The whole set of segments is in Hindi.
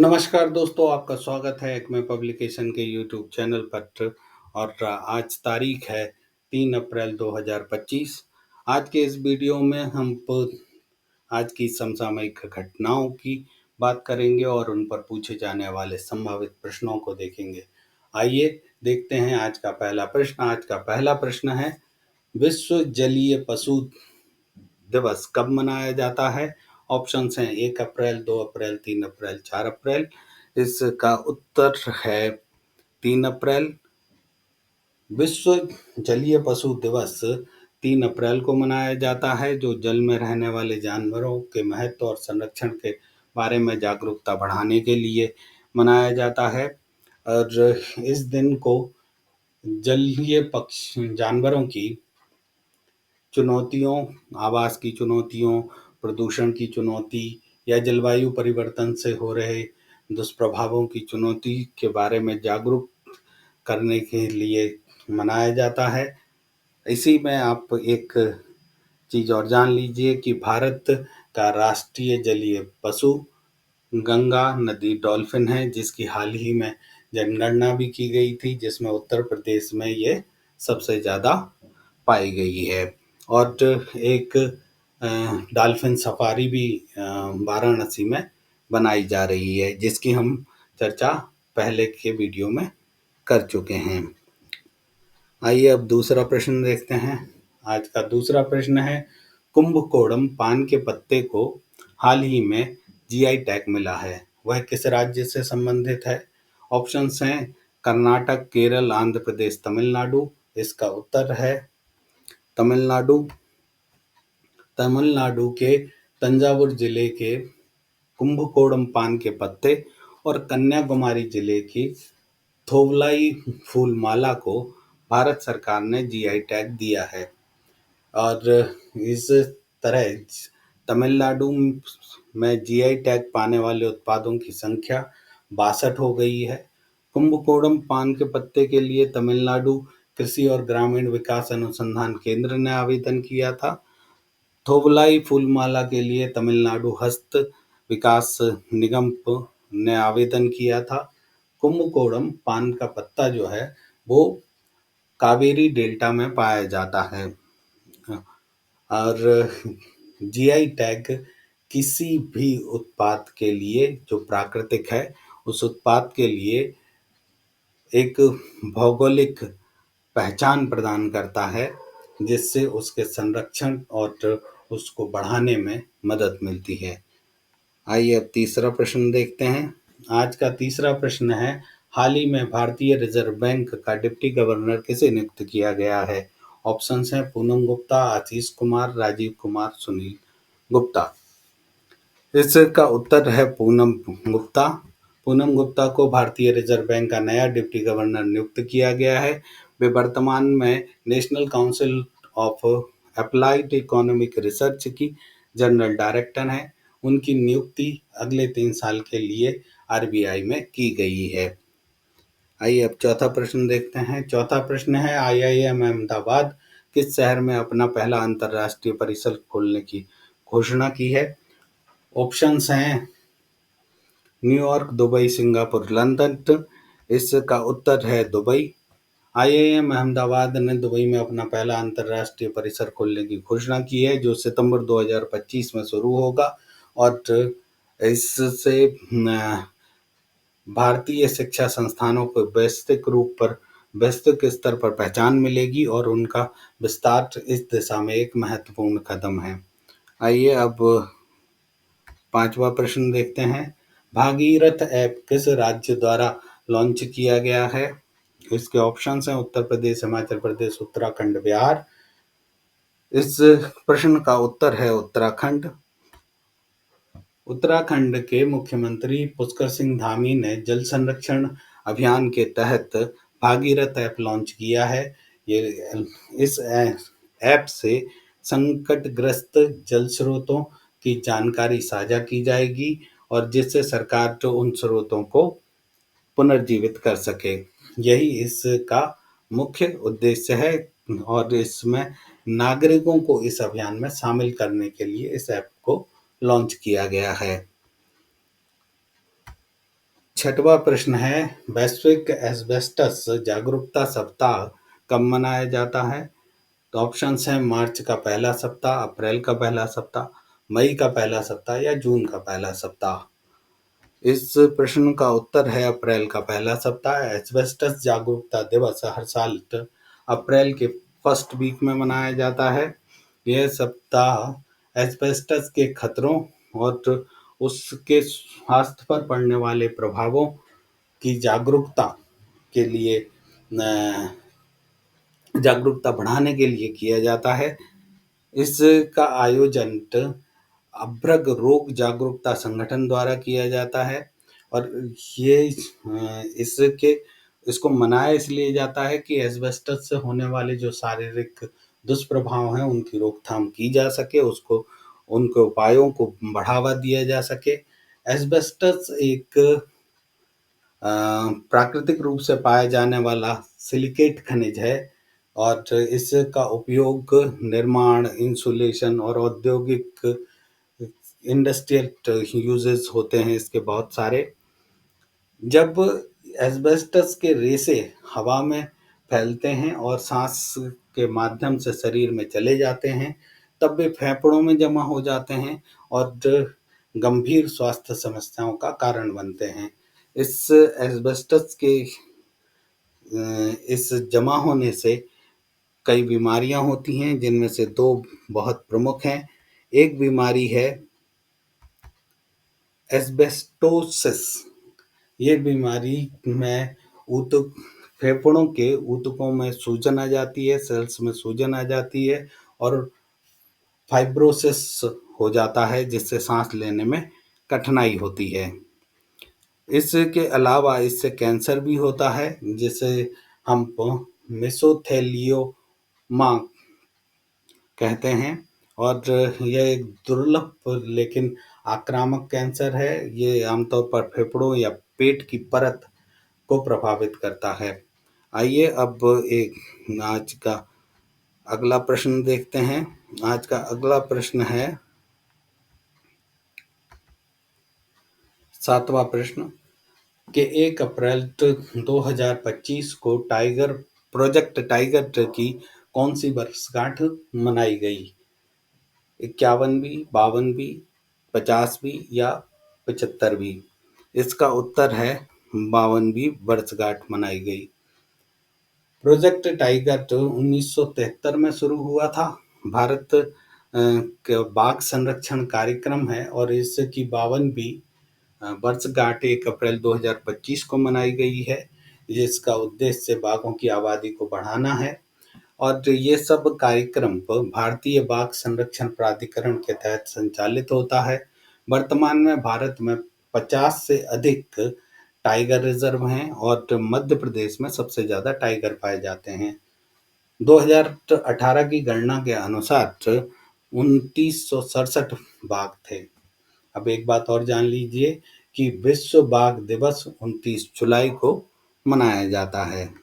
नमस्कार दोस्तों, आपका स्वागत है एकमे पब्लिकेशन के यूट्यूब चैनल पर। और आज तारीख है 3 अप्रैल 2025। आज के इस वीडियो में हम आज की समसामयिक घटनाओं की बात करेंगे और उन पर पूछे जाने वाले संभावित प्रश्नों को देखेंगे। आइए देखते हैं आज का पहला प्रश्न। आज का पहला प्रश्न है, विश्व जलीय पशु दिवस कब मनाया जाता है? ऑप्शंस हैं 1 अप्रैल, 2 अप्रैल, 3 अप्रैल, 4 अप्रैल। इसका उत्तर है 3 अप्रैल। विश्व जलीय पशु दिवस 3 अप्रैल को मनाया जाता है, जो जल में रहने वाले जानवरों के महत्व और संरक्षण के बारे में जागरूकता बढ़ाने के लिए मनाया जाता है। और इस दिन को जलीय पक्षी जानवरों की चुनौतियों, आवास की चुनौतियों, प्रदूषण की चुनौती या जलवायु परिवर्तन से हो रहे दुष्प्रभावों की चुनौती के बारे में जागरूक करने के लिए मनाया जाता है। इसी में आप एक चीज़ और जान लीजिए कि भारत का राष्ट्रीय जलीय पशु गंगा नदी डॉल्फिन है, जिसकी हाल ही में जनगणना भी की गई थी, जिसमें उत्तर प्रदेश में ये सबसे ज़्यादा पाई गई है। और एक डॉल्फिन सफारी भी वाराणसी में बनाई जा रही है, जिसकी हम चर्चा पहले के वीडियो में कर चुके हैं। आइए अब दूसरा प्रश्न देखते हैं। आज का दूसरा प्रश्न है, कुंभकोणम पान के पत्ते को हाल ही में जीआई टैग मिला है, वह किस राज्य से संबंधित है? ऑप्शंस हैं कर्नाटक, केरल, आंध्र प्रदेश, तमिलनाडु। इसका उत्तर है तमिलनाडु। तमिलनाडु के तंजावुर जिले के कुंभकोणम पान के पत्ते और कन्याकुमारी जिले की थोवलाई फूल माला को भारत सरकार ने जीआई टैग दिया है। और इस तरह तमिलनाडु में जीआई टैग पाने वाले उत्पादों की संख्या 62 हो गई है। कुंभकोणम पान के पत्ते के लिए तमिलनाडु कृषि और ग्रामीण विकास अनुसंधान केंद्र ने आवेदन किया था। थोवलाई फूलमाला के लिए तमिलनाडु हस्त विकास निगम ने आवेदन किया था। कुंभकोणम पान का पत्ता जो है वो कावेरी डेल्टा में पाया जाता है। और जीआई टैग किसी भी उत्पाद के लिए जो प्राकृतिक है, उस उत्पाद के लिए एक भौगोलिक पहचान प्रदान करता है, जिससे उसके संरक्षण और उसको बढ़ाने में मदद मिलती है। आइए अब तीसरा प्रश्न देखते हैं। आज का तीसरा प्रश्न है, हाल ही में भारतीय रिजर्व बैंक का डिप्टी गवर्नर किसे नियुक्त किया गया है? ऑप्शंस हैं पूनम गुप्ता, आशीष कुमार, राजीव कुमार, सुनील गुप्ता। इसका उत्तर है पूनम गुप्ता। पूनम गुप्ता को भारतीय रिजर्व बैंक का नया डिप्टी गवर्नर नियुक्त किया गया है। वे वर्तमान में national council of applied economic research की जनरल डायरेक्टर हैं। उनकी नियुक्ति अगले 3 साल के लिए आरबीआई में की गई है। आइए अब चौथा प्रश्न देखते हैं। चौथा प्रश्न है, आईआईएम अहमदाबाद किस शहर में अपना पहला अंतर्राष्ट्रीय परिसर खोलने की घोषणा की है? ऑप्शंस हैं न्यूयॉर्क, दुबई, सिंगापुर, लंदन। इसका उत्तर है दुबई। आईआईएम अहमदाबाद ने दुबई में अपना पहला अंतर्राष्ट्रीय परिसर खोलने की घोषणा की है, जो सितंबर 2025 में शुरू होगा। और इससे भारतीय शिक्षा संस्थानों को वैश्विक स्तर पर पहचान मिलेगी और उनका विस्तार इस दिशा में एक महत्वपूर्ण कदम है। आइए अब पांचवा प्रश्न देखते हैं। भागीरथ ऐप किस राज्य द्वारा लॉन्च किया गया है? इसके ऑप्शंस हैं उत्तर प्रदेश, हिमाचल प्रदेश, उत्तराखंड, बिहार। इस प्रश्न का उत्तर है उत्तराखंड। उत्तराखंड के मुख्यमंत्री पुष्कर सिंह धामी ने जल संरक्षण अभियान के तहत भागीरथ ऐप लॉन्च किया है। इस ऐप से संकटग्रस्त जल स्रोतों की जानकारी साझा की जाएगी और जिससे सरकार जो उन स्रोतों को पुनर्जीवित कर सके। यही इसका मुख्य उद्देश्य है और इसमें नागरिकों को इस अभियान में शामिल करने के लिए इस ऐप को लॉन्च किया गया है। छठवां प्रश्न है, वैश्विक एस्बेस्टस जागरूकता सप्ताह कब मनाया जाता है? तो ऑप्शंस हैं मार्च का पहला सप्ताह, अप्रैल का पहला सप्ताह, मई का पहला सप्ताह या जून का पहला सप्ताह। इस प्रश्न का उत्तर है अप्रैल का पहला सप्ताह। एस्बेस्टस जागरूकता दिवस हर साल अप्रैल के फर्स्ट वीक में मनाया जाता है। यह सप्ताह एस्बेस्टस के खतरों और उसके स्वास्थ्य पर पड़ने वाले प्रभावों की जागरूकता बढ़ाने के लिए किया जाता है। इसका आयोजन अभ्रक रोग जागरूकता संगठन द्वारा किया जाता है और ये इसके इसको मनाया इसलिए जाता है कि एस्बेस्टस से होने वाले जो शारीरिक दुष्प्रभाव हैं उनकी रोकथाम की जा सके, उसको उनके उपायों को बढ़ावा दिया जा सके। एस्बेस्टस एक प्राकृतिक रूप से पाया जाने वाला सिलिकेट खनिज है और इसका उपयोग निर्माण, इंसुलेशन और औद्योगिक इंडस्ट्रियल यूजेस होते हैं इसके बहुत सारे। जब एस्बेस्टस के रेशे हवा में फैलते हैं और सांस के माध्यम से शरीर में चले जाते हैं, तब वे फेफड़ों में जमा हो जाते हैं और गंभीर स्वास्थ्य समस्याओं का कारण बनते हैं। इस एस्बेस्टस के इस जमा होने से कई बीमारियां होती हैं, जिनमें से दो बहुत प्रमुख हैं। एक बीमारी है एस्बेस्टोसिस। ये बीमारी में ऊतक फेफड़ों के ऊतकों में सूजन आ जाती है, सेल्स में सूजन आ जाती है और फाइब्रोसिस हो जाता है, जिससे सांस लेने में कठिनाई होती है। इसके अलावा इससे कैंसर भी होता है, जिसे हम मेसोथेलियोमा कहते हैं और यह एक दुर्लभ लेकिन आक्रामक कैंसर है। ये आमतौर पर फेफड़ों या पेट की परत को प्रभावित करता है। आइए अब एक आज का अगला प्रश्न देखते हैं। आज का अगला प्रश्न है 7वां प्रश्न कि 1 अप्रैल 2025 को प्रोजेक्ट टाइगर की कौन सी वर्षगांठ मनाई गई? 51वीं, 52वीं, 50वीं या 75वीं? इसका उत्तर है 52वीं वर्षगांठ मनाई गई। प्रोजेक्ट टाइगर 1973 में शुरू हुआ था। भारत का बाघ संरक्षण कार्यक्रम है और इसकी 52वीं वर्षगांठ 1 अप्रैल 2025 को मनाई गई है। जिसका उद्देश्य बाघों की आबादी को बढ़ाना है और ये सब कार्यक्रम भारतीय बाघ संरक्षण प्राधिकरण के तहत संचालित होता है। वर्तमान में भारत में 50 से अधिक टाइगर रिजर्व हैं और मध्य प्रदेश में सबसे ज़्यादा टाइगर पाए जाते हैं। 2018 की गणना के अनुसार 2967 बाघ थे। अब एक बात और जान लीजिए कि विश्व बाघ दिवस 29 जुलाई को मनाया जाता है।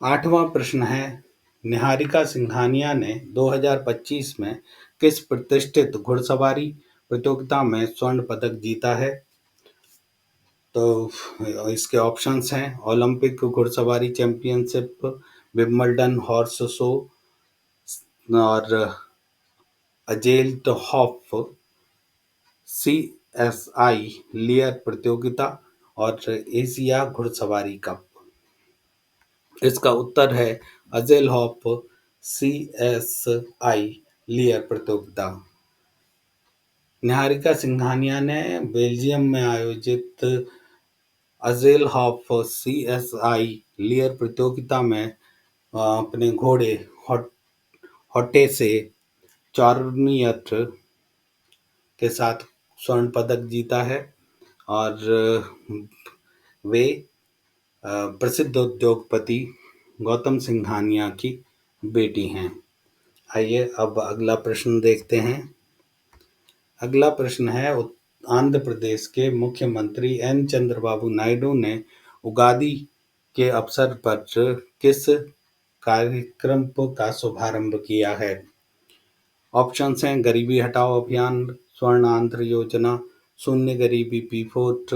8वां प्रश्न है, निहारिका सिंघानिया ने 2025 में किस प्रतिष्ठित घुड़सवारी प्रतियोगिता में स्वर्ण पदक जीता है? तो इसके ऑप्शंस हैं ओलंपिक घुड़सवारी चैंपियनशिप, विंबलडन हॉर्स शो और अजेल्ट हॉफ सीएसआई लियर प्रतियोगिता और एशिया घुड़सवारी कप। इसका उत्तर है अजेलहॉफ सीएसआई लियर प्रतियोगिता। निहारिका सिंघानिया ने बेल्जियम में आयोजित अजेलहॉफ सीएसआई लियर प्रतियोगिता में अपने घोड़े हॉटे से चार्नियत के साथ स्वर्ण पदक जीता है और वे प्रसिद्ध उद्योगपति गौतम सिंघानिया की बेटी हैं। आइए अब अगला प्रश्न देखते हैं। अगला प्रश्न है, आंध्र प्रदेश के मुख्यमंत्री एन चंद्रबाबू नायडू ने उगादी के अवसर पर किस कार्यक्रम का शुभारंभ किया है? ऑप्शंस हैं गरीबी हटाओ अभियान, स्वर्ण आंध्र योजना, शून्य गरीबी पीफोर्ट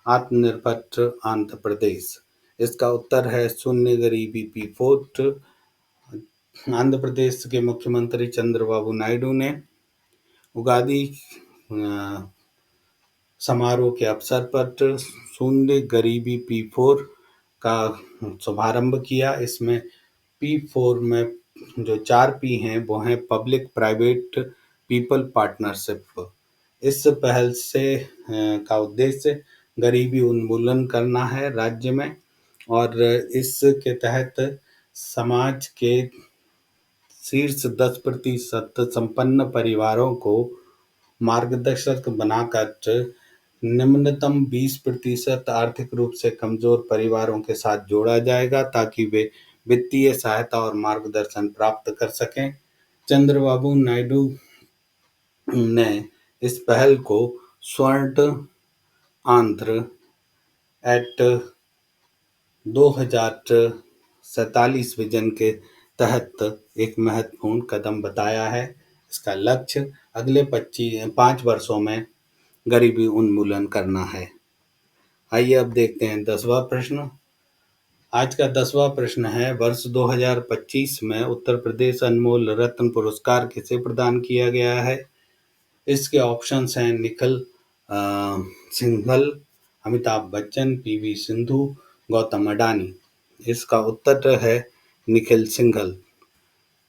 आत्मनिर्भर आंध्र प्रदेश। इसका उत्तर है शून्य गरीबी पीफोर्ट। आंध्र प्रदेश के मुख्यमंत्री चंद्रबाबू नायडू ने उगादी समारोह के अवसर पर शून्य गरीबी P4 का शुभारंभ किया। इसमें P4 में जो 4 P हैं वो हैं पब्लिक, प्राइवेट, पीपल, पार्टनरशिप। इस पहल से का उद्देश्य गरीबी उन्मूलन करना है राज्य में, और इसके तहत समाज के शीर्ष 10% संपन्न परिवारों को मार्गदर्शक बनाकर निम्नतम 20% आर्थिक रूप से कमजोर परिवारों के साथ जोड़ा जाएगा, ताकि वे वित्तीय सहायता और मार्गदर्शन प्राप्त कर सकें। चंद्रबाबू नायडू ने इस पहल को स्वर्ण आंध्र एट 2047 विजन के तहत एक महत्वपूर्ण कदम बताया है। इसका लक्ष्य अगले 5 वर्षों में गरीबी उन्मूलन करना है। आइए अब देखते हैं 10वां प्रश्न। आज का 10वां प्रश्न है, वर्ष 2025 में उत्तर प्रदेश अनमोल रत्न पुरस्कार किसे प्रदान किया गया है? इसके ऑप्शंस हैं निखिल सिंघल, अमिताभ बच्चन, PV सिंधु, गौतम अडानी। इसका उत्तर है निखिल सिंघल।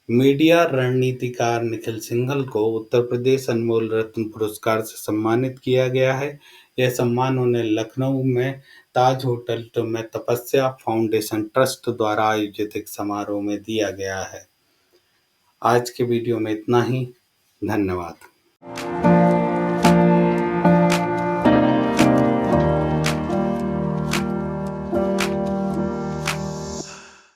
मीडिया रणनीतिकार निखिल सिंघल को उत्तर प्रदेश अनमोल रत्न पुरस्कार से सम्मानित किया गया है। यह सम्मान उन्हें लखनऊ में ताज होटल में तपस्या फाउंडेशन ट्रस्ट द्वारा आयोजित एक समारोह में दिया गया है। आज के वीडियो में इतना ही। धन्यवाद।